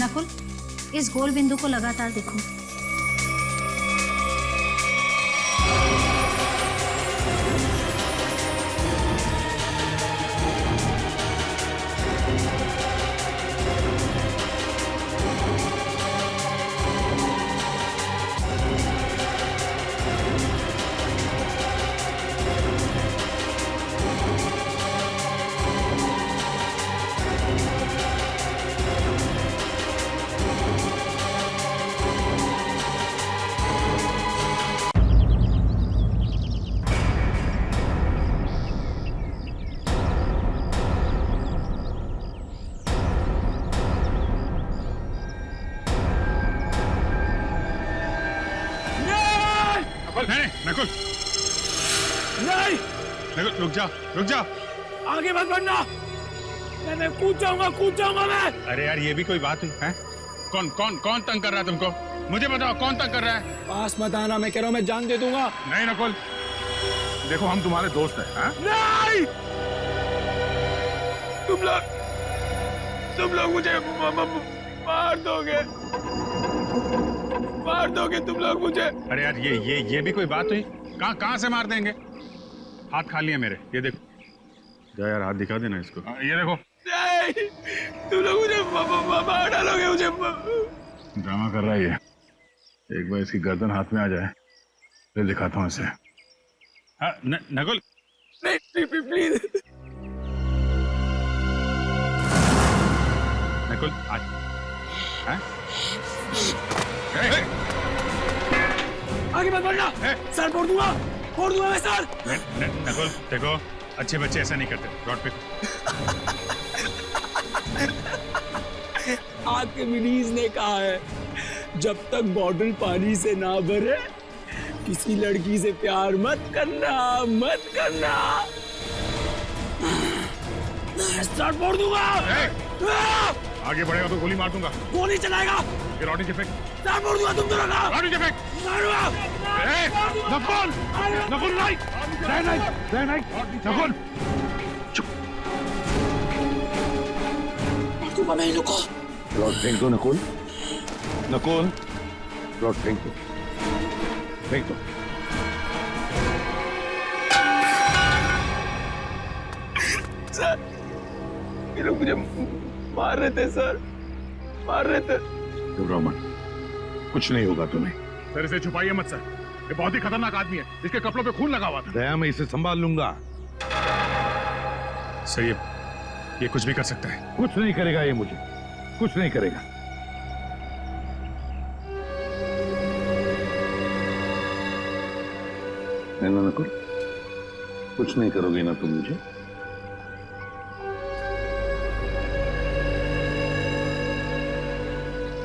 नकुल, इस गोल बिंदु को लगातार देखो। नहीं नकुल, नहीं नकुल रुक जा, रुक जा। आगे मत बढ़ना, मैं कूद जाऊंगा मैं। अरे यार ये भी कोई बात हुई है? कौन कौन कौन तंग कर रहा है तुमको? मुझे बताओ कौन तंग कर रहा है? पास मत आना, मैं कह रहा हूँ मैं जान दे दूंगा। नहीं नकुल, देखो हम तुम्हारे दोस्त हैं। हाँ? नहीं, तुम लोग मुझे मार दोगे तुम लोग मुझे। अरे यार ये भी कोई बात हुई? कहाँ से मार देंगे? हाथ खाली है मेरे, ये देखो। जा यार हाथ दिखा देना इसको। ये देखो। नहीं, तुम लोग मुझे मार डालोगे मुझे। ड्रामा कर रहा है ये। एक बार इसकी गर्दन हाथ में आ जाए फिर दिखाता हूँ इसे। नकुल नहीं प्लीज। नकुल आज आगे मत बढ़ना, सर फोड़ दूंगा मैं सर। नकुल देखो, अच्छे बच्चे ऐसा नहीं करते। रॉड पे आर्किमिडीज ने कहा है, जब तक बॉटल पानी से ना भरे किसी लड़की से प्यार मत करना। स्टार्ट फोड़ दूंगा। आगे बढ़ेगा तो गोली मार दूंगा। गोली चलाएगा, ये रॉडी फेंक। स्टार्ट फोड़ दूंगा तुम दोनों का। रॉडी फेंक। नकुल नकुल नहीं, नकुल चुप। मार मैं इनको। रॉड फेंक दो नकुल, रॉड फेंक दो। सर ये लोग मुझे मार रहे थे सर, घबराओ मत, कुछ नहीं होगा तुम्हें। सर इसे छुपाइए मत सर, ये बहुत ही खतरनाक आदमी है। इसके कपड़ों पे खून लगा हुआ था। दया मैं इसे संभाल लूंगा। सर ये कुछ भी कर सकता है। कुछ नहीं करेगा ये, मुझे कुछ नहीं करेगा। है ना नकुल, कुछ नहीं करोगे ना तुम मुझे?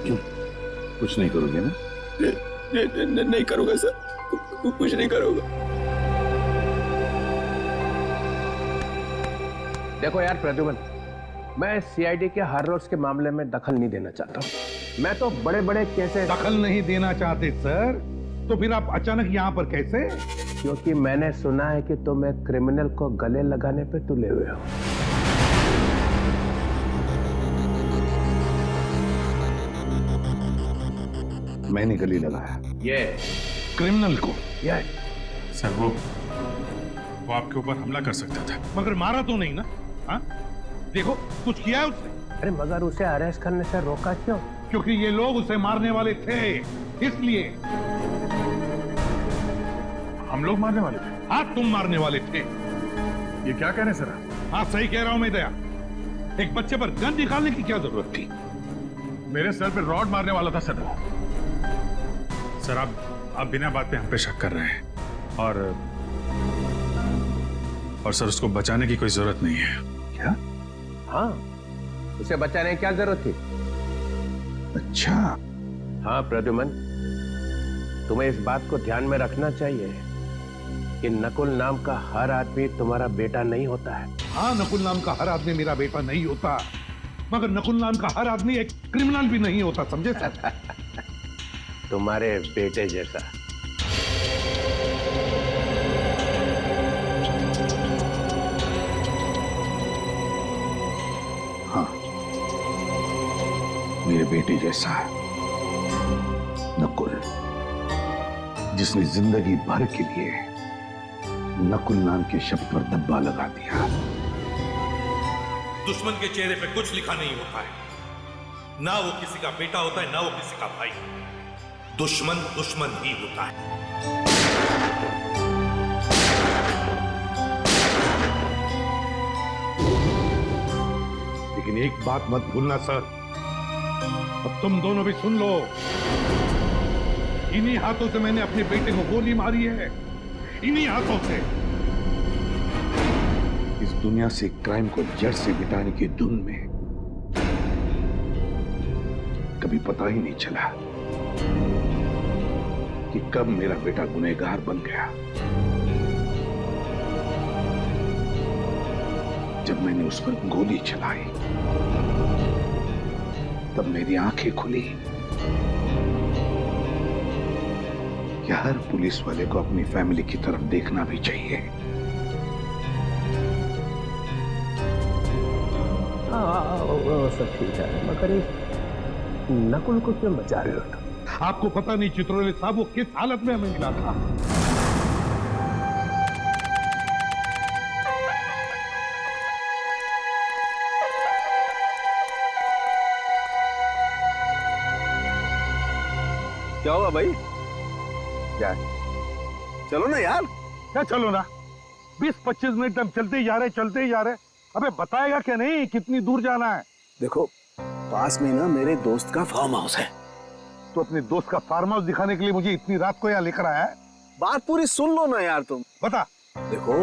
क्यों कुछ नहीं करोगे ना? नहीं करूंगा सर, कुछ नहीं करूंगा। देखो यार प्रद्युमन, मैं सीआईडी के हर रोज के मामले में दखल नहीं देना चाहता हूँ। मैं तो बड़े बड़े केसेस। दखल नहीं देना चाहते सर, तो फिर आप अचानक यहाँ पर कैसे? क्योंकि मैंने सुना है कि तुम एक क्रिमिनल को गले लगाने पे तुले हुए हो। मैंने गले लगाया ये क्रिमिनल को? ये सर वो आपके ऊपर हमला कर सकता था। मगर मारा तो नहीं ना? हाँ देखो, कुछ किया है उसने? अरे मगर उसे अरेस्ट करने से रोका क्यों? क्योंकि ये लोग उसे मारने वाले थे, इसलिए। हम लोग मारने वाले थे? हाँ तुम मारने वाले थे। ये क्या कह रहे हैं सर? हाँ सही कह रहा हूं मैं दया। एक बच्चे पर गन निकालने की क्या जरूरत थी? मेरे सर पे रॉड मारने वाला था सर। सर आप बिना बात पे हम पे शक कर रहे हैं, और सर उसको बचाने की कोई जरूरत नहीं है। क्या? हाँ, उसे बचाने की क्या जरूरत थी? अच्छा। हाँ प्रद्युमन, तुम्हें इस बात को ध्यान में रखना चाहिए कि नकुल नाम का हर आदमी तुम्हारा बेटा नहीं होता है। हाँ, नकुल नाम का हर आदमी मेरा बेटा नहीं होता, मगर नकुल नाम का हर आदमी एक क्रिमिनल भी नहीं होता, समझे सर? तुम्हारे बेटे जैसा। हाँ, मेरे बेटे जैसा नकुल, जिसने जिंदगी भर के लिए नकुल नाम के शब्द पर धब्बा लगा दिया। दुश्मन के चेहरे पे कुछ लिखा नहीं होता है, ना वो किसी का बेटा होता है ना वो किसी का भाई। दुश्मन दुश्मन ही होता है। लेकिन एक बात मत भूलना सर, अब तुम दोनों भी सुन लो, इन्हीं हाथों से मैंने अपने बेटे को गोली मारी है, इन्हीं हाथों से। इस दुनिया से क्राइम को जड़ से मिटाने की धुन में कभी पता ही नहीं चला कि कब मेरा बेटा गुनहगार बन गया। जब मैंने उस पर गोली चलाई तब मेरी आंखें खुली कि हर पुलिस वाले को अपनी फैमिली की तरफ देखना भी चाहिए। वो सब ठीक है, मगर इस नकुल को क्यों बचा रहे हो तुम? आपको पता नहीं चित्रोले साहब वो किस हालत में हमें मिला था। क्या हुआ भाई? क्या चलो ना यार। क्या चलो ना, 20-25 मिनट हम चलते ही जा रहे। अबे बताएगा क्या नहीं कितनी दूर जाना है? देखो पास में ना मेरे दोस्त का फार्म हाउस है। तो अपने दोस्त का फार्म हाउस दिखाने के लिए मुझे इतनी रात को यहाँ लेकर आया है? बात पूरी सुन लो ना यार तुम। बता। देखो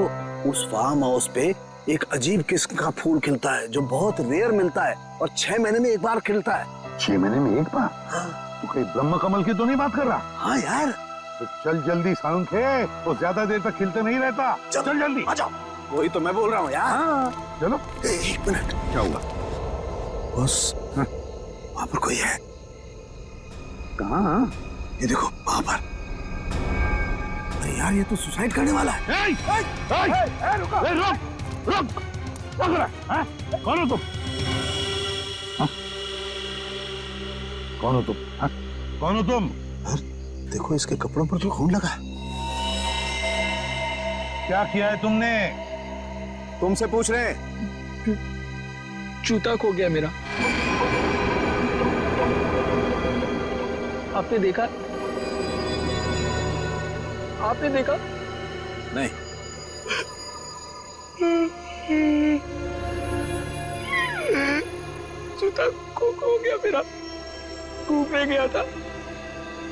उस फार्म हाउस पे एक अजीब किस्म का फूल खिलता है जो बहुत रेयर मिलता है और 6 महीने में एक बार खिलता है। 6 महीने में एक बार? हाँ। तू कहीं ब्रह्म कमल की तो नहीं बात कर रहा? हाँ यार। तो चल जल्दी साउंड खे, तो ज्यादा देर तक खिलते नहीं रहता। चल जल्दी आ जाओ। वही तो मैं बोल रहा हूँ यार। हाँ चलो। 1 मिनट। क्या हुआ? बस वहां पर कोई है। कहाँ? ये देखो वहां पर। अरे यार ये तो सुसाइड करने वाला है। रुक रहा है? कौन हो तुम? कौन हो तुम? कौन हो तुम? देखो इसके कपड़ों पर तो खून लगा है। क्या किया है तुमने? तुमसे पूछ रहे हैं। जूता खो गया मेरा। आपने देखा? आपने देखा? नहीं। जूता खो गया मेरा। घूमने गया था,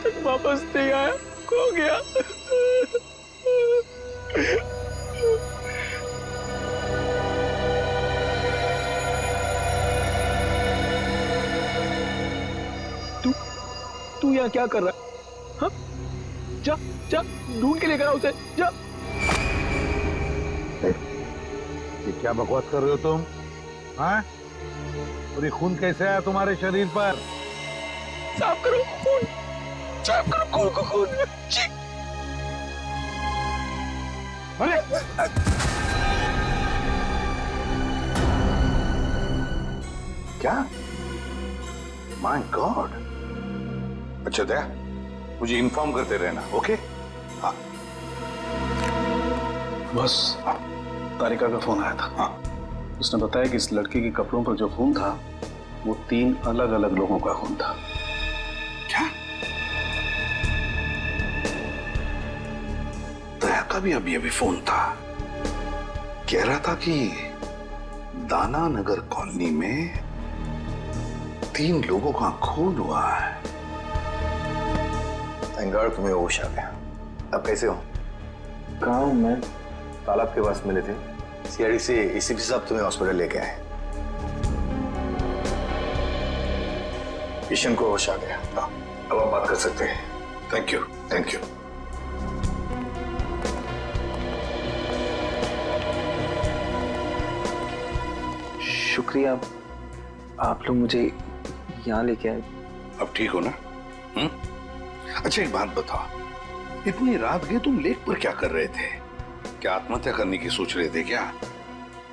तक वापस नहीं आया, खो गया। तू यहाँ क्या कर रहा है? हाँ? जा ढूंढ के लेकर आ उसे, जा। ये क्या बकवास कर रहे हो तुम? हाँ? और ये खून कैसे आया तुम्हारे शरीर पर? साफ करो खून को खून। अरे क्या? My God. अच्छा दया, मुझे इन्फॉर्म करते रहना, ओके? हाँ। बस तारिका का फोन आया था। हाँ। उसने बताया कि इस लड़की के कपड़ों पर जो खून था वो 3 अलग-अलग लोगों का खून था। क्या? दया का भी अभी फोन था, कह रहा था कि दाना नगर कॉलोनी में 3 लोगों का खून हुआ है। थैंक गॉड तुम्हें होश आ गया। अब कैसे हो? कहाँ हूँ मैं? तालाब के पास मिले थे। सीआईडी से एसीपी साहब तुम्हें हॉस्पिटल लेके आए। किशन को होश आ गया। अब आप बात कर सकते हैं। Thank you. शुक्रिया, आप लोग मुझे यहाँ लेके आए। अब ठीक हो ना? अच्छा एक बात बताओ, इतनी रात गए तुम लेक पर क्या कर रहे थे? क्या आत्महत्या करने की सोच रहे थे क्या?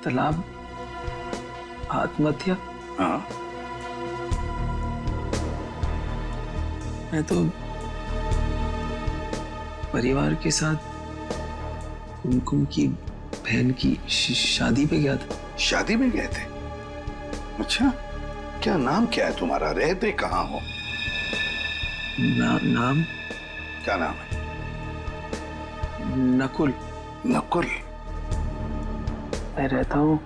तालाब आत्महत्या? हाँ। मैं तो परिवार के साथ कुमकुम की बहन की शादी पे गया था। शादी में गए थे? अच्छा, क्या नाम क्या है तुम्हारा? रहते कहाँ हो? नाम क्या नाम है? नकुल। नकुल? मैं रहता हूँ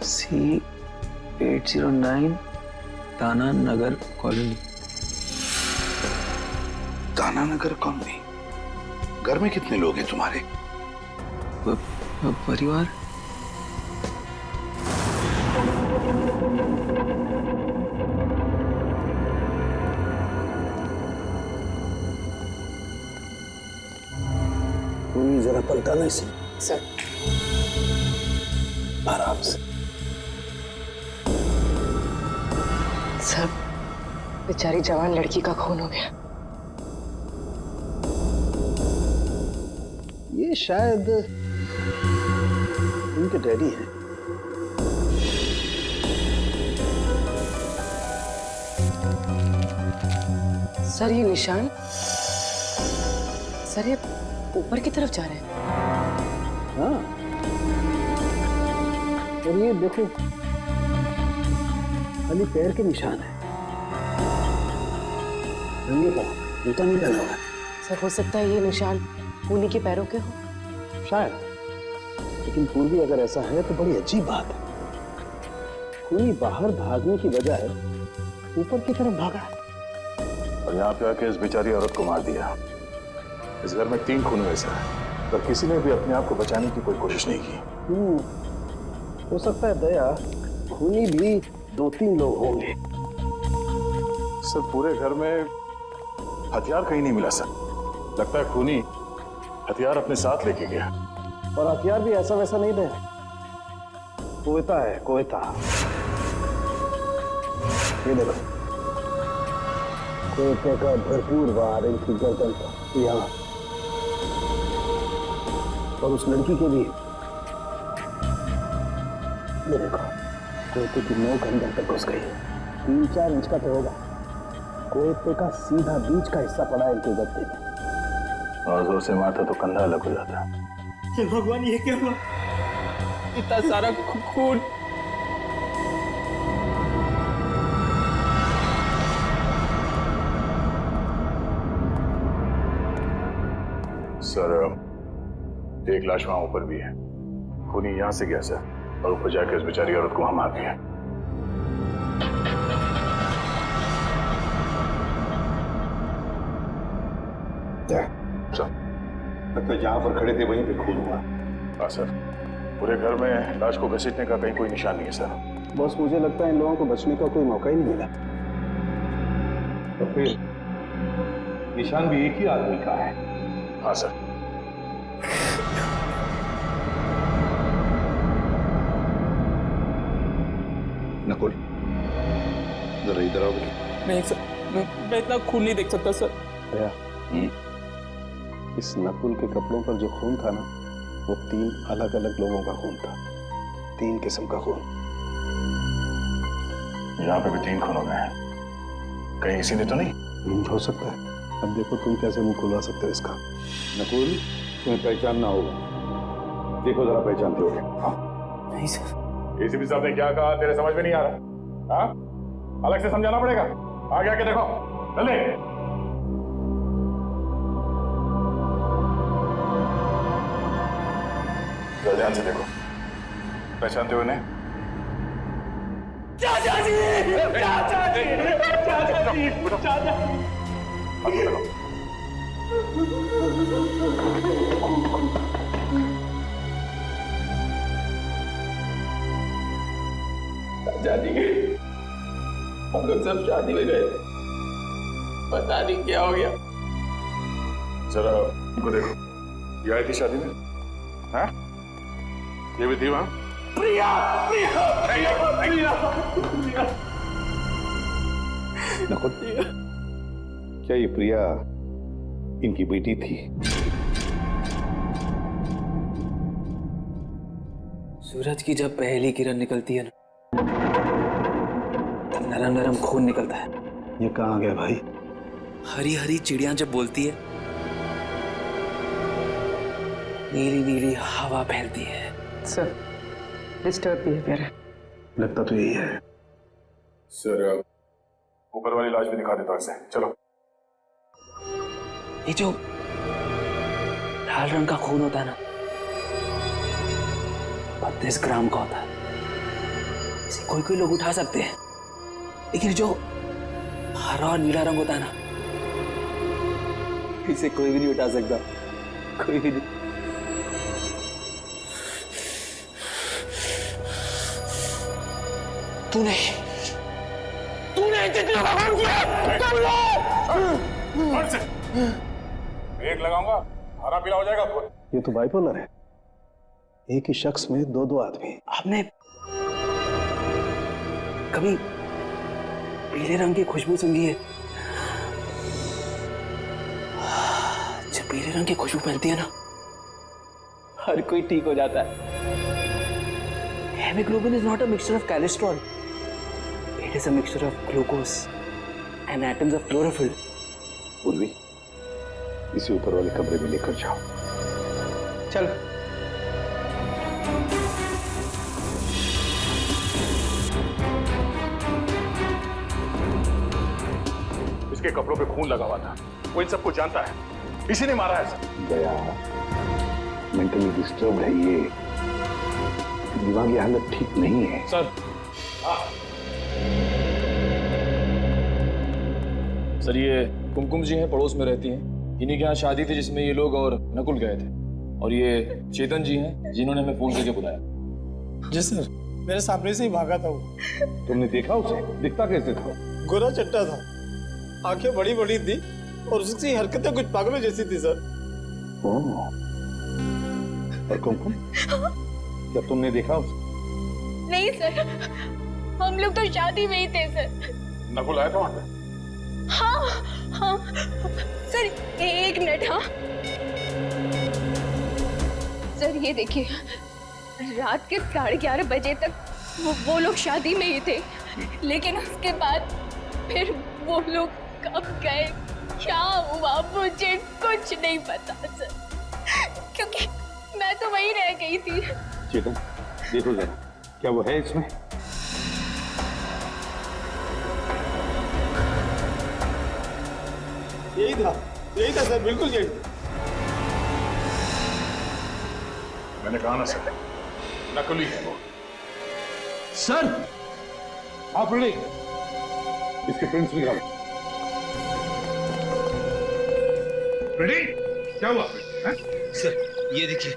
C809 दाना नगर कॉलोनी। दाना नगर कॉलोनी? घर में कितने लोग हैं तुम्हारे? परिवार कोई जरा पलटाना इसे। सर आराम से। सर, बेचारी जवान लड़की का खून हो गया। ये शायद उनके डैडी हैं। सर ये निशान, सर ये ऊपर की तरफ जा रहे हैं। हाँ, और ये देखो खाली पैर के निशान है, नंगे पाँव, जूता नहीं पहना हुआ है। सर हो सकता है ये निशान खूनी के पैरों के हो। शायद, लेकिन पूर्वी अगर ऐसा है तो बड़ी अजीब बात है। खूनी बाहर भागने की बजाय ऊपर की तरफ भागा और यहाँ पे आके इस बेचारी औरत को मार दिया। इस घर में 3 खून हुए सर, पर किसी ने भी अपने आप को बचाने की कोई कोशिश नहीं की। हो सकता है दया, खूनी भी 2-3 लोग होंगे। सर पूरे घर में हथियार कहीं नहीं मिला सर। लगता है खूनी हथियार अपने साथ लेके गया। और हथियार भी ऐसा वैसा नहीं दे, कोयता है, कोयता। ये देखो, कोयते का भरपूर वार इनकी गर्दन पर, यहाँ, और उस लड़की के भी। ये देखो, कोयते की नोक अंदर तक घुस गई, 3-4 इंच का तो होगा। कोयते का सीधा बीच का हिस्सा पड़ा है इनके गद्दे में। और जोर से मारता तो कंधा अलग हो जाता। भगवान ये क्या हुआ? इतना सारा खून। सर एक लाश वहां ऊपर भी है। खूनी यहां से गया सर, और ऊपर जाकर इस बेचारी औरत को वहां मार दिया। लगता है जहां पर खड़े थे वहीं पे खून हुआ। हाँ सर, पूरे घर में लाश को घसीटने का कहीं कोई निशान नहीं है सर। बॉस, मुझे लगता है इन लोगों को बचने का कोई मौका ही नहीं मिला। तो फिर निशान भी एक ही आदमी का है। हाँ सर। नकुल, जरा इधर आओ। नहीं सर, मैं इतना खून नहीं देख सकता सर। दया, इस नकुल के कपड़ों पर जो खून था ना, वो 3 अलग अलग लोगों का खून था। 3 किस्म का खून। यहाँ पे भी 3 खून हो गए हैं। कहीं इसी ने तो नहीं? हो सकता है। अब देखो तुम कैसे मुंह खुलवा सकते हो इसका। नकुल, तुम्हें पहचानना होगा। देखो जरा, पहचानते हो क्या? हाँ? नहीं सर। एसीपी साहब ने क्या कहा तेरे समझ में नहीं आ रहा? हाँ, अलग से समझाना पड़ेगा। आगे आके देखो, जल्दी। ध्यान से देखो, पहचानते हो इन्हें? चाचा जी! चाचा जी! चाचा जी! चाचा! चाचा जी, हम लोग सब शादी में गए थे, पता नहीं क्या हो गया। जरा इनको देखो, ये आई थी शादी में? हाँ? ये भी थी वहां? प्रिया! प्रिया! प्रिया! प्रिया! नकुल, क्या ये प्रिया इनकी बेटी थी? सूरज की जब पहली किरण निकलती है ना, तब नरम नरम खून निकलता है। ये कहाँ गया भाई? हरी हरी चिड़िया जब बोलती है, नीली नीली हवा फैलती है। सर डिस्टर्ब बिहेवियर है। लगता तो यही है सर। ऊपर वाली लाश भी दिखा देता हूं इसे। चलो। ये जो लाल रंग का खून होता है ना, 32 ग्राम का होता है। इसे कोई कोई लोग उठा सकते हैं, लेकिन जो हरा और नीला रंग होता है ना, इसे कोई भी नहीं उठा सकता, कोई भी नहीं। तूने जितना काम किया ब्रेक लगाऊंगा, हरा पीला हो जाएगा। ये तो बाइपोलर है, एक ही शख्स में दो दो आदमी। आपने कभी पीले रंग की खुशबू सूंघी है? जब पीले रंग की खुशबू फैलती है ना, हर कोई ठीक हो जाता है। Haemoglobin is not a mixture of cholesterol. It is a mixture of glucose and atoms of chlorophyll. Urvi, इसे ऊपर वाले कमरे में लेकर जाओ। चल। इसके कपड़ों पे खून लगा हुआ था, वो इन सबको जानता है, इसी ने मारा है सर। दया मेंटली डिस्टर्ब है, ये दिमागी हालत ठीक नहीं है सर। सर ये कुमकुम जी हैं, पड़ोस में रहती हैं। इन्हीं के यहाँ शादी थी जिसमें ये लोग और नकुल गए थे, और ये चेतन जी हैं जिन्होंने हमें फोन करके बुलाया। जी सर, मेरे सामने से ही भागा था वो। तुमने देखा उसे? दिखता कैसे था? गोरा चट्टा था, आंखें बड़ी बड़ी थी और उसकी हरकतें कुछ पागलों जैसी थी सर। और कुमकुम, जब तुमने देखा उसे? नहीं सर, हम लोग तो शादी में ही थे सर। नकुल आया था वहां पे? हाँ सर, एक मिनट। हाँ सर, ये देखिए, रात के 11:30 बजे तक वो लोग शादी में ही थे, लेकिन उसके बाद फिर वो लोग कब गए, क्या हुआ, मुझे कुछ नहीं पता सर, क्योंकि मैं तो वहीं रह गई थी। चेतन, देखो जरा, क्या वो है इसमें? यही था सर, बिल्कुल यही। मैंने कहा ना सर, नकली है वो। सर आप रेडी? इसके प्रिंट्स निकालो। रेडी? क्या हुआ? सर ये देखिए,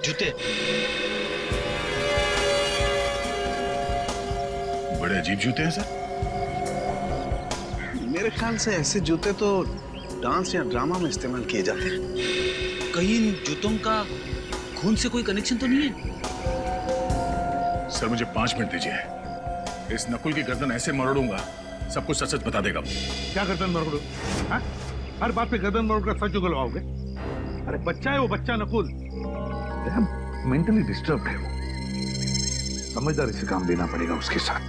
जूते। बड़े अजीब जूते हैं सर। मेरे ख्याल से ऐसे जूते तो डांस या ड्रामा में इस्तेमाल किए जाते हैं। कहीं इन जूतों का खून से कोई कनेक्शन तो नहीं है? सर मुझे 5 मिनट दीजिए, इस नकुल की गर्दन ऐसे मरोड़ूंगा, सब कुछ सच सच बता देगा। क्या गर्दन मरोड़ो? हर बात पे गर्दन मरोड़ कर सच उगलवाओगे? अरे बच्चा है वो, बच्चा नकुल। मेंटली डिस्टर्ब है वो, समझदारी से काम लेना पड़ेगा उसके साथ।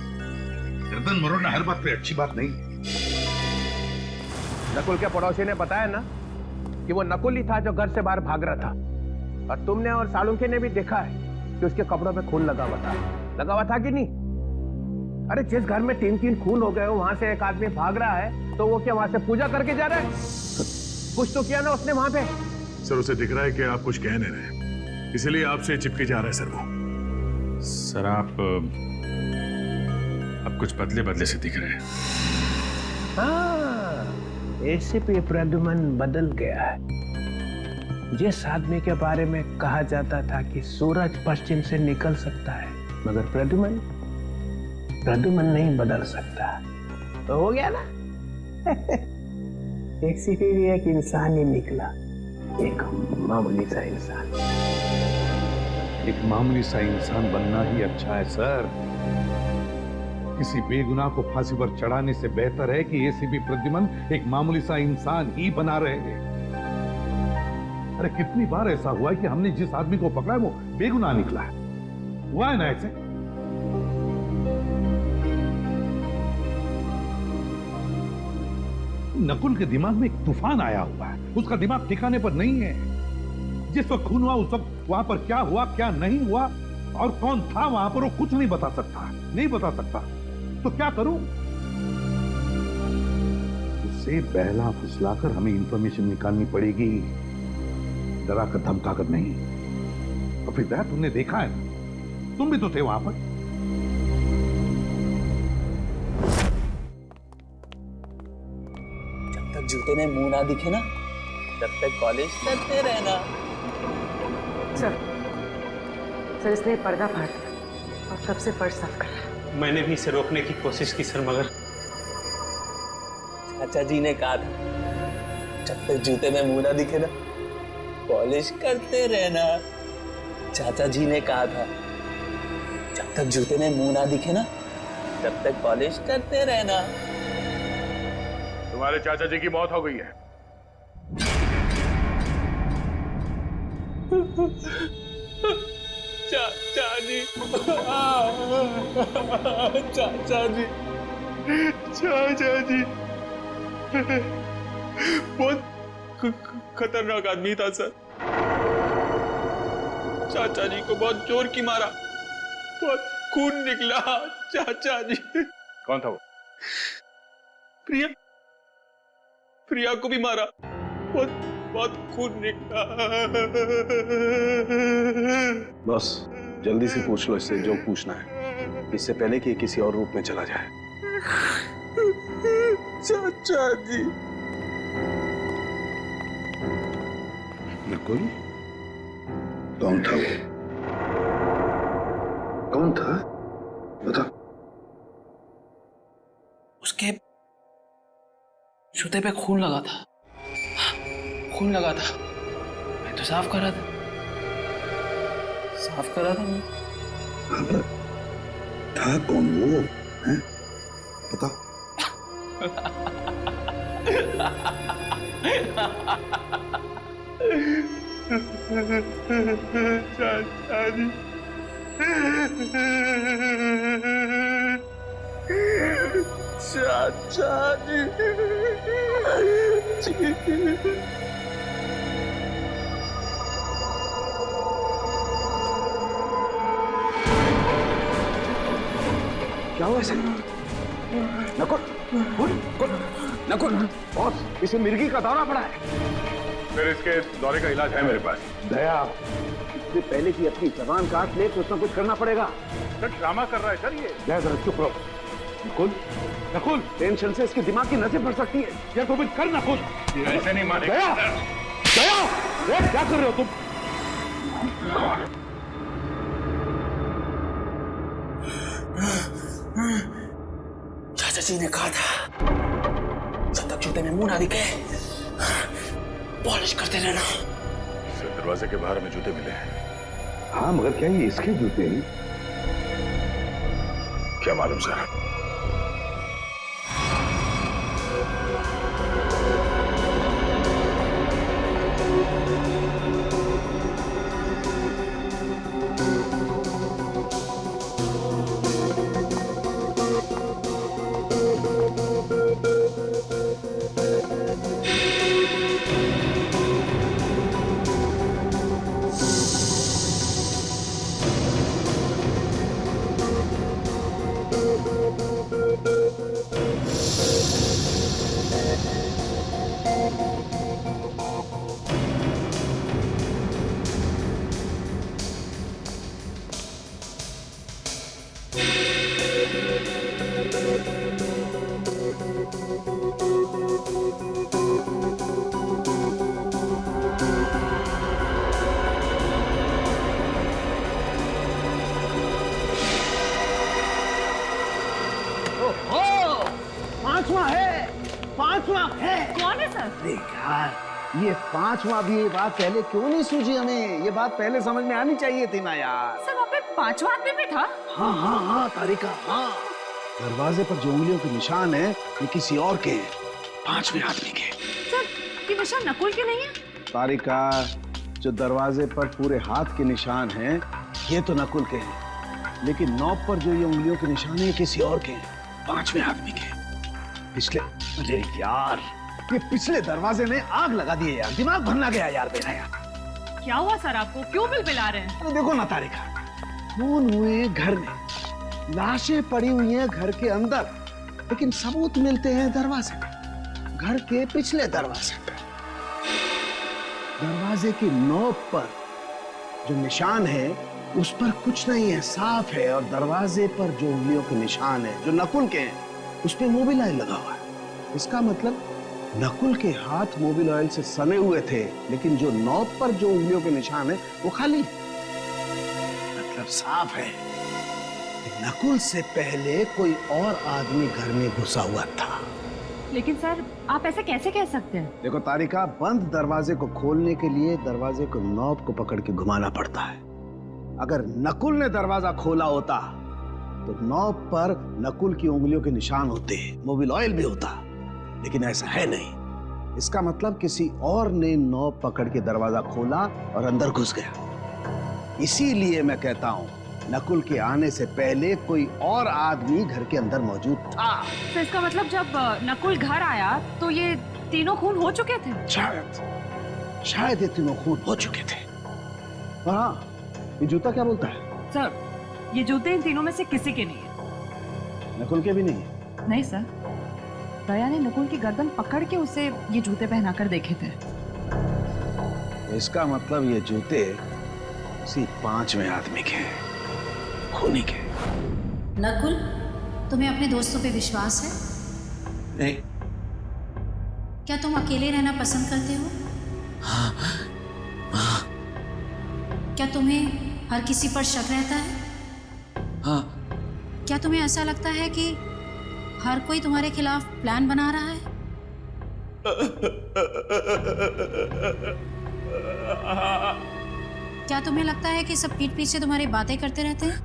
गर्दन मरोड़ना हर बात पे अच्छी बात नहीं। नकुल के पड़ोसी ने बताया ना कि वो नकुल ही था जो घर से बाहर भाग रहा था, और तुमने और सालुंखे ने भी देखा है कि उसके कपड़ों पे खून लगा हुआ था कि नहीं? अरे जिस घर में 3-3 खून हो गए हो, वहां से एक आदमी भाग रहा है, तो वो क्या वहां से पूजा करके जा रहा है? कुछ तो किया ना उसने वहां पे। सर उसे दिख रहा है कि आप कुछ कह नहीं रहे, इसलिए आपसे चिपके जा रहा है सर वो। सर आप कुछ बदले बदले से दिख रहे हैं। एसीपी प्रद्युमन बदल गया है। जिस आदमी के बारे में कहा जाता था कि सूरज पश्चिम से निकल सकता है, मगर प्रद्युमन नहीं बदल सकता, तो हो गया ना। एसीपी भी एक इंसान ही निकला, एक मामूली सा इंसान। एक मामूली सा इंसान बनना ही अच्छा है सर। किसी बेगुनाह को फांसी पर चढ़ाने से बेहतर है कि एसीपी प्रद्युमन एक मामूली सा इंसान ही बना रहे। अरे कितनी बार ऐसा हुआ है कि हमने जिस आदमी को पकड़ा है वो बेगुनाह निकला है। हुआ है ना ऐसे? नकुल के दिमाग में एक तूफान आया हुआ है, उसका दिमाग ठिकाने पर नहीं है। जिस वक्त खून हुआ उस वक्त वहां पर क्या हुआ क्या नहीं हुआ और कौन था वहां पर, वो कुछ नहीं बता सकता, नहीं बता सकता। तो क्या करूं? उससे बहला फुसलाकर हमें इंफॉर्मेशन निकालनी पड़ेगी, डरा कर धमका कर नहीं। और फिर दैट तुमने देखा है, तुम भी तो थे वहां पर। जब तक जूते में मुंह ना दिखे ना, तब तक कॉलेज करते रहना। सर इसने पर्दा फाड़ दिया और तब से फर्श साफ कर रहा है। मैंने भी इसे रोकने की कोशिश की सर, मगर चाचा जी ने कहा था जब तक जूते में मुंह ना दिखे ना, पॉलिश करते रहना। चाचा जी ने कहा था जब तक जूते में मुंह ना दिखे ना, तब तक पॉलिश करते रहना। तुम्हारे चाचा जी की मौत हो गई है। चाचा जी, चाचा जी, चाचा जी बहुत खतरनाक आदमी था सर। चाचा जी को बहुत जोर की मारा, बहुत खून निकला। चाचा जी। कौन था वो? प्रिया को भी मारा, बहुत खून निकला। बस जल्दी से पूछ लो इससे जो पूछना है, इससे पहले कि किसी और रूप में चला जाए। चाचा जी। नकुल कौन था वो? कौन था बता। उसके जूते पे खून लगा था, खून लगा था। मैं तो साफ कर रहा था, साफ कर रहा था मैं। था कौन वो है? बता। चाचा जी, चाचा जी। क्या हुआ इसे? नकुल, नकुल, बॉस, इसे मिर्गी का दौरा पड़ा है। फिर इसके दौरे का इलाज है मेरे पास। दया, इससे पहले कि अपनी जबान काट ले तो उसमें कुछ करना पड़ेगा। सर ड्रामा कर रहा है सर ये। दया जरा चुप रहो। नकुल, नकुल, टेंशन से इसके दिमाग की नसें फट सकती है। या तो फिर कर नकुल। ऐसे नहीं मारेगा। दया, दया, क्या कर रहे हो तुम? चाचा जी ने कहा था जब तक जूते में मुंह ना दिखे पॉलिश करते रहना। दरवाजे के बाहर में जूते मिले हैं। हाँ मगर क्या ये इसके जूते हैं? क्या मालूम सर। पांचवा है। कौन है सर? अरे यार, ये पांचवा भी ये बात पहले क्यों नहीं सूझी हमें? ये बात पहले समझ में आनी चाहिए थी ना यार। सर वहाँ पे पांचवा आदमी भी था? हाँ हाँ हाँ तारिका, हाँ। दरवाजे पर जो उंगलियों के निशान है ये किसी और के हैं, पांचवें आदमी के। सर ये निशान नकुल के नहीं है? तारिका, जो दरवाजे पर पूरे हाथ के निशान हैं ये तो नकुल के हैं, लेकिन नॉब पर जो ये उंगलियों के निशान है ये किसी और के हैं, पांचवें आदमी के। पिछले, अरे यार, ये पिछले दरवाजे में आग लगा दी है यार, दिमाग भरना गया यार मेरा यार। क्या हुआ सर आपको, क्यों बिलबिला रहे हैं? अरे देखो ना तारिका, खून हुए घर में, लाशें पड़ी हुई हैं घर के अंदर, लेकिन सबूत मिलते हैं दरवाजे पे, घर के पिछले दरवाजे पे। दरवाजे की नोक पर जो निशान है उस पर कुछ नहीं है, साफ है। और दरवाजे पर जो उंगलियों के निशान है जो नकुल के हैं, उस पर मोबिल ऑयल लगा हुआ है। इसका मतलब नकुल के हाथ मोबिल ऑयल से सने हुए थे, लेकिन जो नॉब पर जो उंगलियों के निशान है वो खाली है। मतलब साफ है कि नकुल से पहले कोई और आदमी घर में घुसा हुआ था। लेकिन सर आप ऐसे कैसे कह सकते हैं? देखो तारिका, बंद दरवाजे को खोलने के लिए दरवाजे को नॉब को पकड़ के घुमाना पड़ता है। अगर नकुल ने दरवाजा खोला होता तो नॉब पर नकुल की उंगलियों के निशान होते, मोबिल ऑयल भी होता, लेकिन ऐसा है नहीं। इसका मतलब किसी और ने नॉब पकड़ के दरवाजा खोला और अंदर घुस गया। इसीलिए मैं कहता हूं नकुल के आने से पहले कोई और आदमी घर के अंदर मौजूद था। तो इसका मतलब जब नकुल घर आया तो ये तीनों खून हो चुके थे? शायद ये तीनों खून हो चुके थे। और हाँ, ये जूता क्या बोलता है? सर ये जूते इन तीनों में से किसी के नहीं है। नकुल के भी नहीं है? नहीं सर, दया ने नकुल की गर्दन पकड़ के उसे ये जूते पहनाकर देखे थे। इसका मतलब ये जूते उसी 5वें आदमी के, खूनी के। नकुल, तुम्हें अपने दोस्तों पे विश्वास है? नहीं। क्या तुम अकेले रहना पसंद करते हो? हाँ। क्या तुम्हें हर किसी पर शक रहता है? हाँ। क्या तुम्हें ऐसा लगता है कि हर कोई तुम्हारे खिलाफ प्लान बना रहा है? क्या तुम्हें लगता है कि सब पीठ पीछे तुम्हारी बातें करते रहते हैं?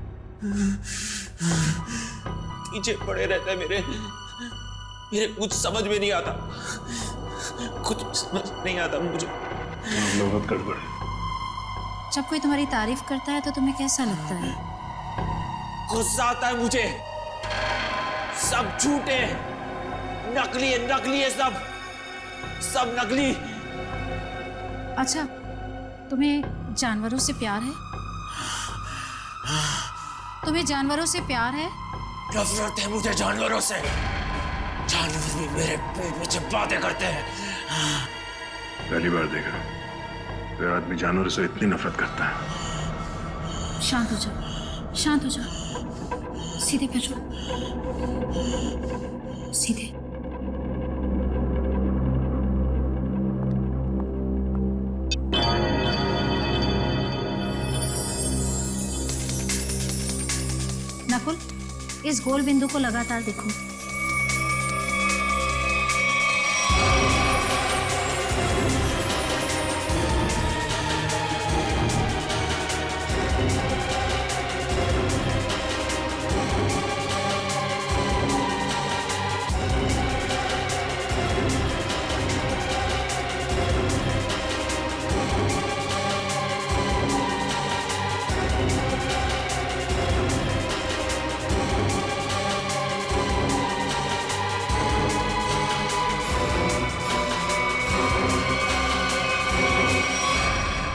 पीछे पड़े रहते हैं मेरे कुछ समझ में नहीं आता, कुछ समझ नहीं आता मुझे। बहुत गड़बड़ है। जब कोई तुम्हारी तारीफ करता है तो तुम्हें कैसा लगता है? गुस्सा आता है मुझे। सब झूठे, नकली है सब नकली। अच्छा, तुम्हें जानवरों से प्यार है? तुम्हें जानवरों से प्यार है? नफरत है मुझे जानवरों से। जानवर भी मेरे पेट में चिपकाते करते हैं। पहली बार देखा कोई आदमी जानवरों से इतनी नफरत करता है। शांत हो जाओ, शांत हो जाओ, सीधे बैठो, सीधे। नकुल, इस गोल बिंदु को लगातार देखो।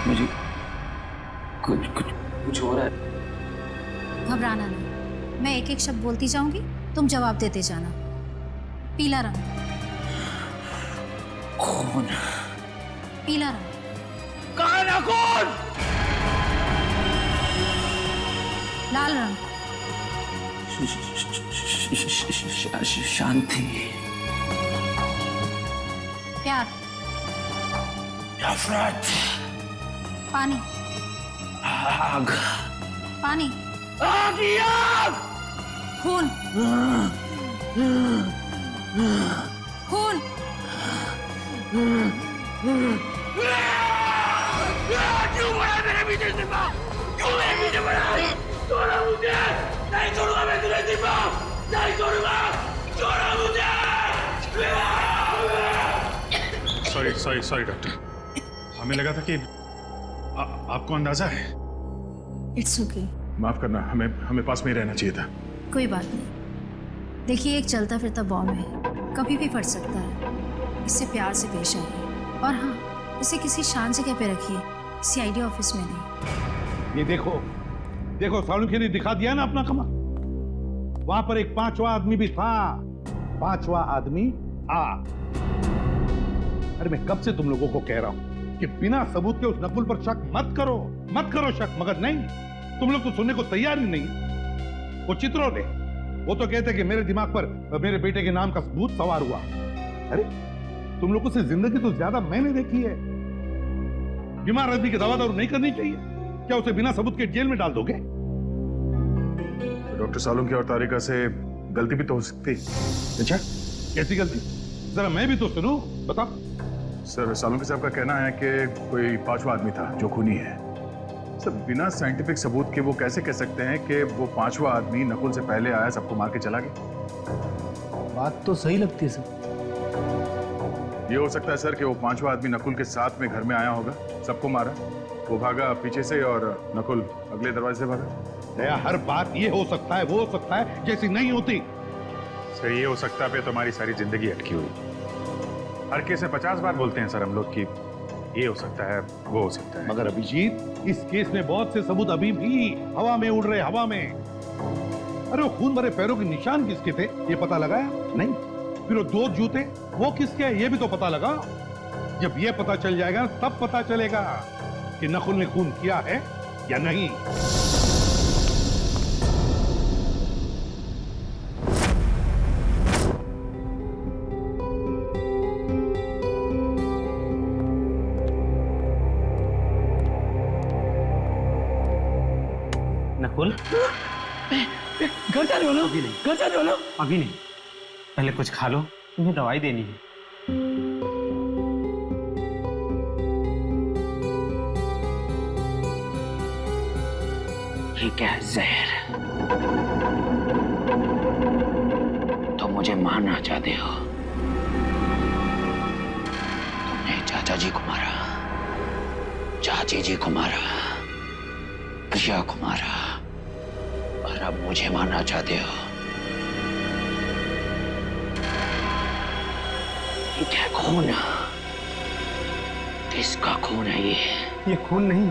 मुझे कुछ हो रहा है। घबराना नहीं, मैं एक एक शब्द बोलती जाऊंगी, तुम जवाब देते जाना। पीला रंग। खून। पीला रंग। काला खून। लाल रंग। शांति। प्यार। नफरत। पानी। आग। पानी। आग ही आग। खून। खून। क्यों बड़ा मेरे पीछे सिर्फ? क्यों मेरे पीछे बड़ा? छोड़ा मुझे। नहीं छोड़ूंगा मैं तुझे सिर्फ। नहीं छोड़ूंगा। छोड़ा मुझे। सॉरी डॉक्टर, हमें लगा था कि आपको अंदाजा है। It's okay. माफ करना, हमें पास में ही रहना चाहिए था। कोई बात नहीं। देखिए, एक चलता फिरता बॉम्ब है, कभी भी फट सकता है। इससे प्यार से पेश आइए और हाँ, इसे किसी शांत जगह पे रखिए, सीआईडी ऑफिस में नहीं। ये देखो देखो, सालुंखे ने दिखा दिया ना अपना कमा। वहां पर एक 5वां आदमी भी था, 5वां आदमी था। अरे मैं कब से तुम लोगों को कह रहा हूं कि बिना सबूत के उस नकुल पर शक मत करो शक, मगर नहीं, तुम लोग तो सुनने को तैयार ही नहीं। वो चित्रों ने, वो तो कहते कि मेरे दिमाग पर मेरे बेटे के नाम का सबूत सवार हुआ। अरे तुम लोगों से जिंदगी तो ज्यादा मैंने देखी है। बीमार आदमी की दवा दारू नहीं करनी चाहिए, क्या उसे बिना सबूत के जेल में डाल दोगे? डॉक्टर सालुंखे और तारिका से गलती भी तो हो सकती। अच्छा, कैसी गलती? जरा मैं भी तो सुनूं, बताओ। सर, सालुंखे साहब का कहना है कि कोई 5वां आदमी था जो खूनी है। सर, बिना साइंटिफिक सबूत के वो कैसे कह सकते हैं कि वो 5वां आदमी नकुल से पहले आया, सबको मार के चला गया? बात तो सही लगती है सर। ये हो सकता है सर कि वो 5वां आदमी नकुल के साथ में घर में आया होगा, सबको मारा, वो भागा पीछे से और नकुल अगले दरवाजे से भागा। दया, हर बात ये हो सकता है, वो हो सकता है, जैसी नहीं होती। सर, ये हो सकता है पे तुम्हारी सारी जिंदगी अटकी हुई। हर केस में 50 बार बोलते हैं सर हम लोग कि ये हो सकता है, वो हो सकता है। मगर अभिजीत, इस केस में बहुत से सबूत अभी भी हवा में उड़ रहे, हवा में। अरे वो खून भरे पैरों के निशान किसके थे, ये पता लगाया नहीं? फिर वो 2 जूते, वो किसके हैं, ये भी तो पता लगा। जब ये पता चल जाएगा तब पता चलेगा कि नकुल ने खून किया है या नहीं। नकुल, घर जा रहे हो ना? अभी नहीं। घर जा रहे हो ना? अभी नहीं, पहले कुछ खा लो, तुम्हें दवाई देनी है। ये क्या है? जहर? तो मुझे मारना चाहते हो? तुमने चाचा जी को मारा, चाची जी को मारा, प्रिया को मारा, और अब मुझे मारना चाहते हो? ये क्या खून है? किसका खून है ये? ये खून नहीं,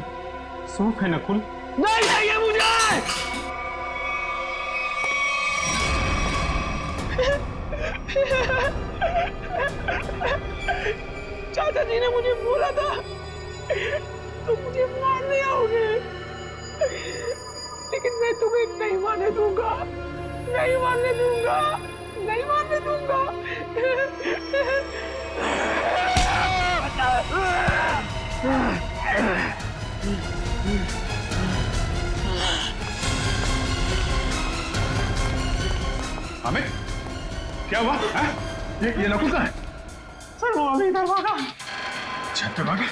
सूप है नकुल। नहीं चाहिए मुझे। चाचा जी ने मुझे बोला था तुम मुझे मारने आओगे, लेकिन मैं तुम्हें नहीं मारने दूंगा, नहीं मारने दूंगा, नहीं मारने दूंगा। हमें क्या हुआ? ये नकुल का है? सर वो अभी इधर भागा। छत पे भागा?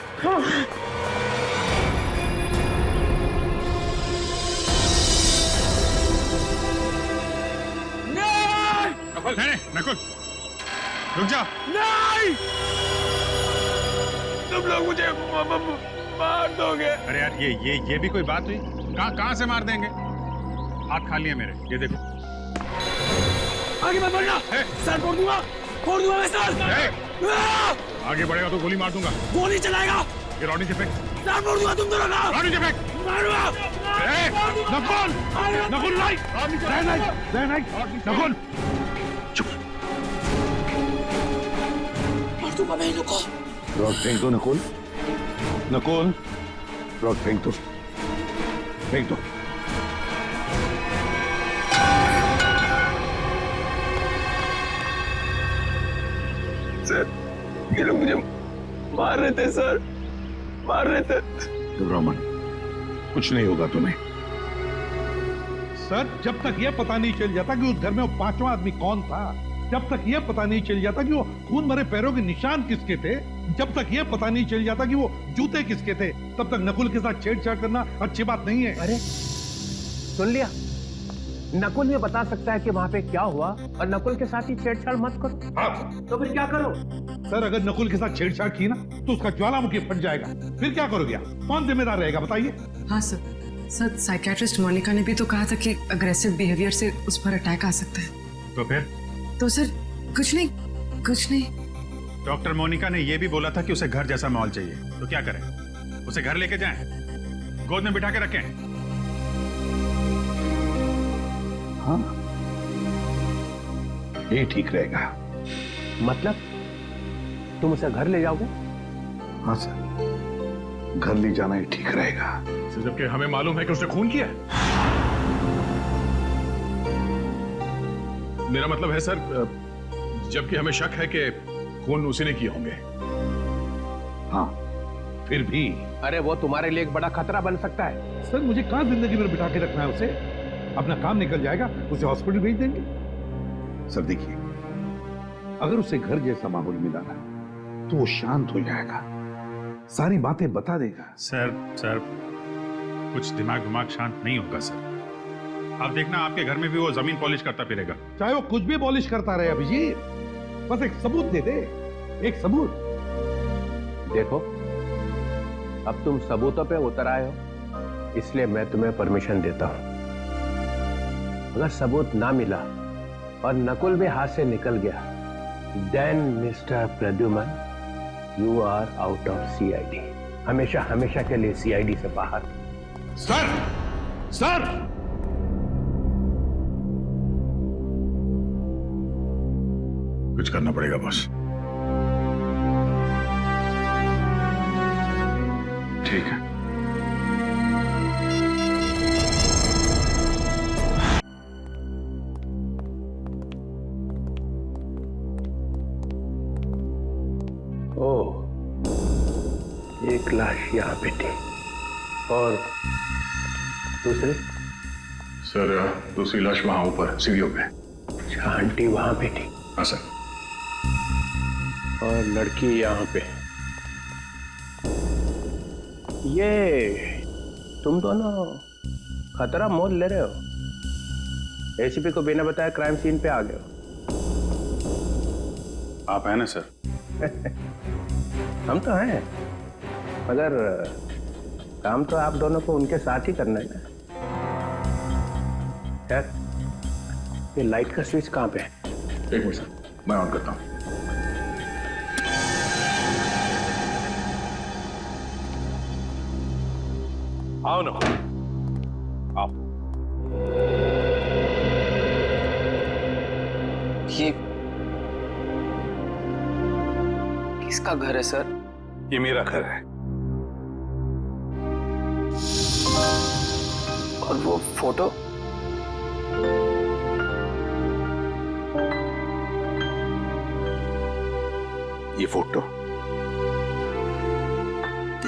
नकुल, नहीं नकुल, रुक जा। नहीं, तुम लोग मुझे मार दोगे। अरे यार, ये भी कोई बात हुई? कहाँ से मार देंगे? हाथ खाली है मेरे, ये देखो। आगे मत बढ़ना, सर फोड़ दूंगा मैं सर। आगे बढ़ेगा तो गोली मार दूंगा। गोली चलाएगा? ये रॉडी से फेंक। सर फोड़ दूंगा तुम दोनों का। रॉडी से फेंक। मारूंगा। नकुल, नकुल नहीं, नकुल चुप। मार दूंगा मैं इनको। रॉड फेंक दो नकुल, नकुल रॉड फेंक दो, फेंक दो। सर, ये लोग मुझे मार रहे थे सर, मार रहे थे। रमन, कुछ नहीं होगा तुम्हें। सर, जब तक यह पता नहीं चल जाता कि उस घर में वो 5वां आदमी कौन था, जब तक यह पता नहीं चल जाता कि वो खून भरे पैरों के निशान किसके थे, जब तक यह पता नहीं चल जाता कि वो जूते किसके थे, तब तक नकुल के साथ छेड़छाड़ करना अच्छी बात नहीं है। अरे सुन लिया, नकुल ये बता सकता है कि वहां पे क्या हुआ, और नकुल के साथ ही छेड़छाड़ मत करो। हाँ। तो फिर क्या करो? सर, अगर नकुल के साथ छेड़छाड़ की ना तो उसका ज्वालामुखी फट जाएगा, फिर क्या करोगे? कौन जिम्मेदार रहेगा बताइए? हाँ सर, साइकियाट्रिस्ट मोनिका ने भी तो कहा था कि अग्रेसिव बिहेवियर से उस पर अटैक आ सकता है। तो फिर? तो सर कुछ नहीं। डॉक्टर मोनिका ने यह भी बोला था कि उसे घर जैसा माहौल चाहिए, तो क्या करें? उसे घर लेके जाएं, गोद में बिठा के रखें? हाँ, ये ठीक रहेगा। मतलब तुम उसे घर ले जाओगे? हाँ सर, घर ले जाना ही ठीक रहेगा। जबकि हमें मालूम है कि उसने खून किया है। मेरा मतलब है सर, जबकि हमें शक है कि खून उसी ने किए होंगे। हाँ, फिर भी। अरे वो तुम्हारे लिए एक बड़ा खतरा बन सकता है। सर मुझे कहां जिंदगी में बिठा के रखना है उसे? अपना काम निकल जाएगा, उसे हॉस्पिटल भेज देंगे। सर देखिए, अगर उसे घर जैसा माहौल मिला ना तो वो शांत हो जाएगा, सारी बातें बता देगा। सर कुछ दिमाग शांत नहीं होगा सर। आप देखना, आपके घर में भी वो जमीन पॉलिश करता फिरेगा। चाहे वो कुछ भी पॉलिश करता रहे अभिजीत, बस एक सबूत दे दे, एक सबूत। देखो, अब तुम सबूतों पे उतर आए हो, इसलिए मैं तुम्हें परमिशन देता हूं। अगर सबूत ना मिला और नकुल भी हाथ से निकल गया, then mister Pradyuman, you are out of CID, हमेशा हमेशा के लिए सीआईडी से बाहर। सर कुछ करना पड़ेगा बॉस। ठीक है। ओह, एक लाश यहाँ पे थी और दूसरी? सर दूसरी लाश वहां ऊपर सीढ़ियों पे। अच्छा, आंटी वहां पे थी? हाँ सर। और लड़की यहाँ पे। ये तुम दोनों खतरा मोल ले रहे हो। एसीपी को बिना बताए क्राइम सीन पे आ गए हो। आप हैं ना सर? हम तो हैं, मगर काम तो आप दोनों को उनके साथ ही करना है ना। यार, ये लाइट का स्विच कहाँ पे है? एक मिनट सर, मैं ऑन करता हूँ। आओ ना, आओ। ये किसका घर है सर? ये मेरा घर है। और वो फोटो? ये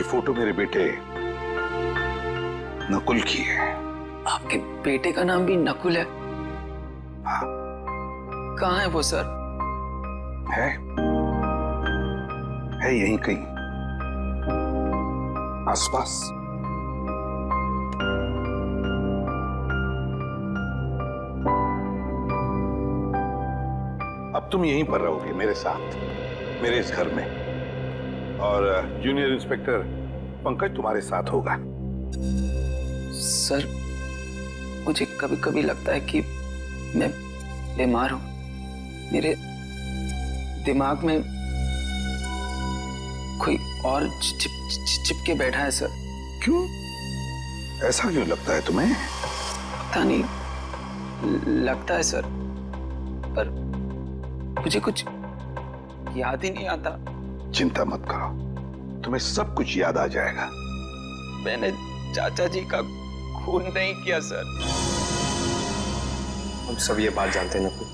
फोटो मेरे बेटे नकुल की है। आपके बेटे का नाम भी नकुल है? हाँ। कहाँ है वो सर? है यहीं कहीं आसपास। अब तुम यहीं पर रहोगे मेरे साथ, मेरे इस घर में, और जूनियर इंस्पेक्टर पंकज तुम्हारे साथ होगा। सर, मुझे कभी कभी लगता है कि मैं बीमार हूं। मेरे दिमाग में कोई और चिपके बैठा है सर। क्यों? ऐसा क्यों लगता है तुम्हें? पता नहीं, लगता है सर, पर मुझे कुछ याद ही नहीं आता। चिंता मत करो, तुम्हें सब कुछ याद आ जाएगा। मैंने चाचा जी का खून नहीं किया सर। हम सब ये बात जानते हैं नकुल,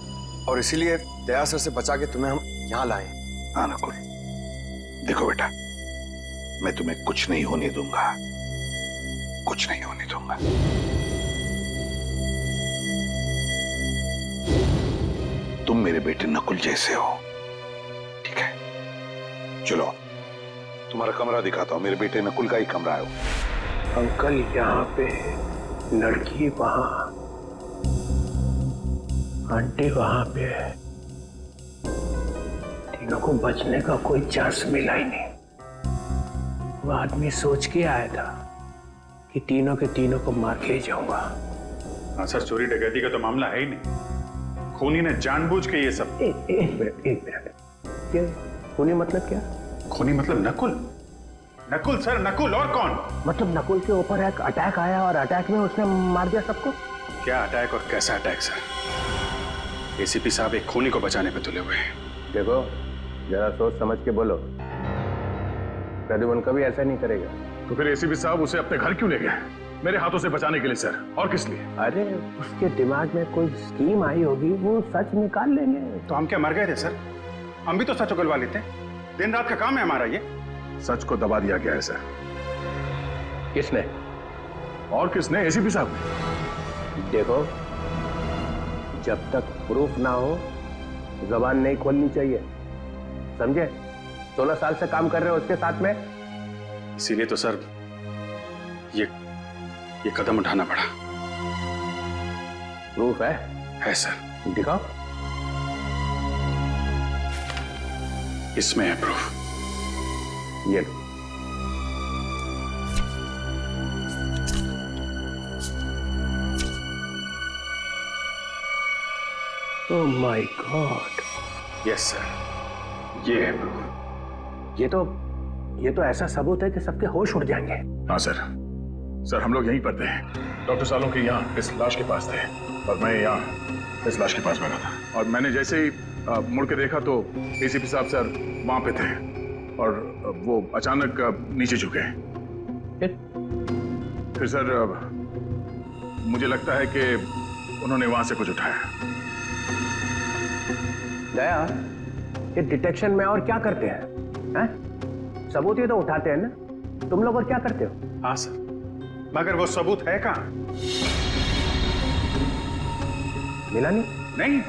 और इसीलिए दया सर से बचा के तुम्हें हम यहाँ लाए। हाँ नकुल, देखो बेटा, मैं तुम्हें कुछ नहीं होने दूंगा, कुछ नहीं होने दूंगा। तुम मेरे बेटे नकुल जैसे हो, ठीक है? चलो तुम्हारा कमरा दिखाता हूं, मेरे बेटे नकुल का ही कमरा है। अंकल यहाँ पे, लड़की वहां, आंटी वहां पे है। तीनों को बचने का कोई चांस मिला ही नहीं। वो आदमी सोच के आया था कि तीनों के तीनों को मार के ही जाऊंगा। हाँ सर, चोरी डकैती का तो मामला है ही नहीं, खूनी ने जानबूझ के ये सब। एक मिनट, खूनी मतलब क्या? खूनी मतलब नकुल। नकुल सर, नकुल। और कौन? मतलब नकुल के ऊपर एक अटैक आया और अटैक में उसने मार दिया सबको? क्या अटैक और कैसा अटैक सर? एसीपी साहब एक खूनी को बचाने पे तुले हुए हैं। देखो, जरा सोच समझ के बोलो। प्रद्युमन कभी ऐसा नहीं करेगा। तो फिर एसीपी साहब उसे अपने घर क्यों ले गए? मेरे हाथों से बचाने के लिए सर, और किस लिए? अरे उसके दिमाग में कोई स्कीम आई होगी, वो सच निकाल लेंगे। तो हम क्या मर गए थे सर? हम भी तो सच उगलवा लेते। दिन रात का काम है हमारा ये। सच को दबा दिया गया है सर। किसने? और किसने? एसीपी साहब ने। देखो, जब तक प्रूफ ना हो जबान नहीं खोलनी चाहिए, समझे? 16 साल से काम कर रहे हो उसके साथ में। इसीलिए तो सर ये कदम उठाना पड़ा। प्रूफ है? है सर। दिखाओ। इसमें है प्रूफ। ये oh my God. Yes sir, ये है प्रूफ। ये तो ऐसा सबूत है कि सबके होश उड़ जाएंगे। हाँ सर। सर हम लोग यहीं पर थे। डॉक्टर सालों के यहाँ इस लाश के पास थे और मैं यहाँ इस लाश के पास बैठा था। और मैंने जैसे ही मुड़ के देखा तो एसीपी साहब सर वहां पे थे और वो अचानक नीचे झुके। फिर सर मुझे लगता है कि उन्होंने वहां से कुछ उठाया। दया, ये डिटेक्शन में और क्या करते हैं? सबूत ही तो उठाते हैं ना। तुम लोग और क्या करते हो? हाँ सर, मगर वो सबूत है कहाँ? मिला नहीं? नहीं।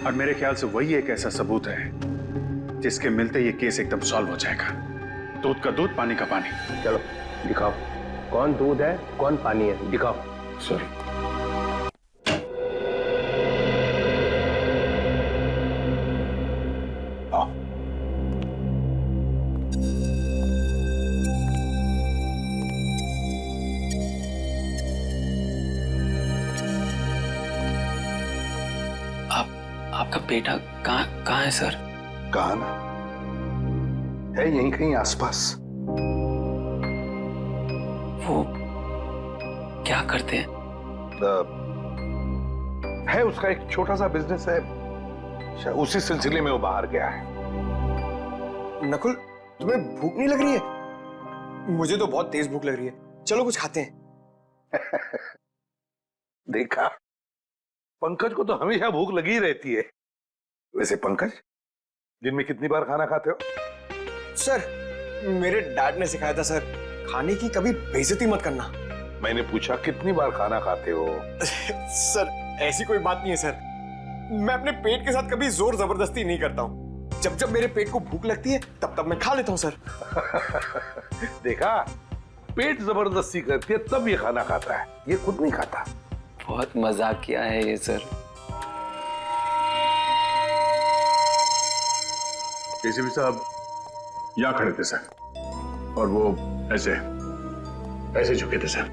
और मेरे ख्याल से वही एक ऐसा सबूत है जिसके मिलते ये केस एकदम सॉल्व हो जाएगा। दूध का दूध, पानी का पानी। चलो दिखाओ, कौन दूध है कौन पानी है, दिखाओ। सर आपका बेटा कहाँ है सर? कहाँ ना है, यहीं कहीं आसपास। वो क्या करते हैं? है उसका एक छोटा सा बिजनेस है, शायद उसी सिलसिले में वो बाहर गया है। नकुल, तुम्हें भूख नहीं लग रही है? मुझे तो बहुत तेज भूख लग रही है। चलो कुछ खाते हैं। देखा, पंकज को तो हमेशा भूख लगी रहती है। वैसे पंकज, दिन में कितनी बार खाना खाते हो? सर, मेरे डैड ने सिखाया था सर, खाने की कभी बेइज्जती मत करना। मैंने पूछा कितनी बार खाना खाते हो? सर, ऐसी कोई बात नहीं है सर। मैं अपने पेट के साथ कभी जोर जबरदस्ती नहीं करता हूँ। जब जब मेरे पेट को भूख लगती है तब तब मैं खा लेता हूँ सर। देखा, पेट जबरदस्ती करती है तब ये खाना खाता है, ये खुद नहीं खाता। बहुत मजाक किया है ये सर। एसीपी साहब यहाँ खड़े थे सर और वो ऐसे झुके थे सर।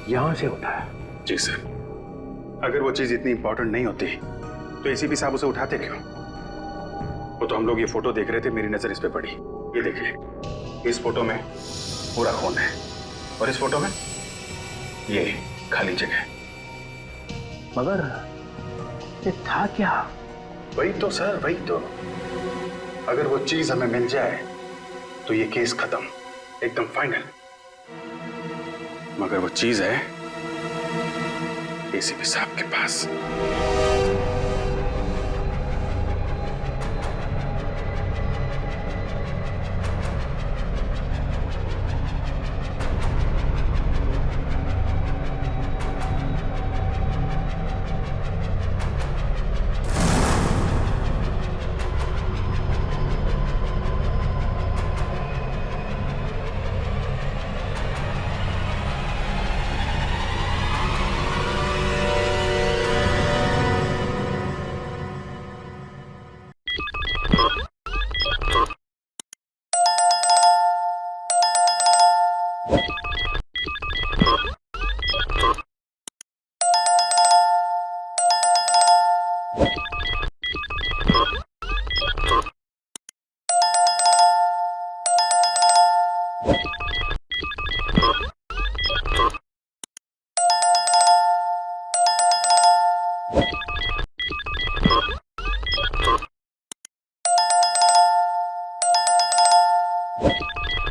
यहां से उठा है? जी सर। अगर वो चीज इतनी इंपॉर्टेंट नहीं होती तो एसीपी साहब उसे उठाते क्यों? वो तो हम लोग ये फोटो देख रहे थे, मेरी नजर इस पे पड़ी। ये देखिए, इस फोटो में पूरा खून है और इस फोटो में ये खाली जगह। मगर ये था क्या? वही तो सर, वही तो। अगर वो चीज हमें मिल जाए तो ये केस खत्म, एकदम फाइनल। मगर वो चीज है एसीपी साहब के पास।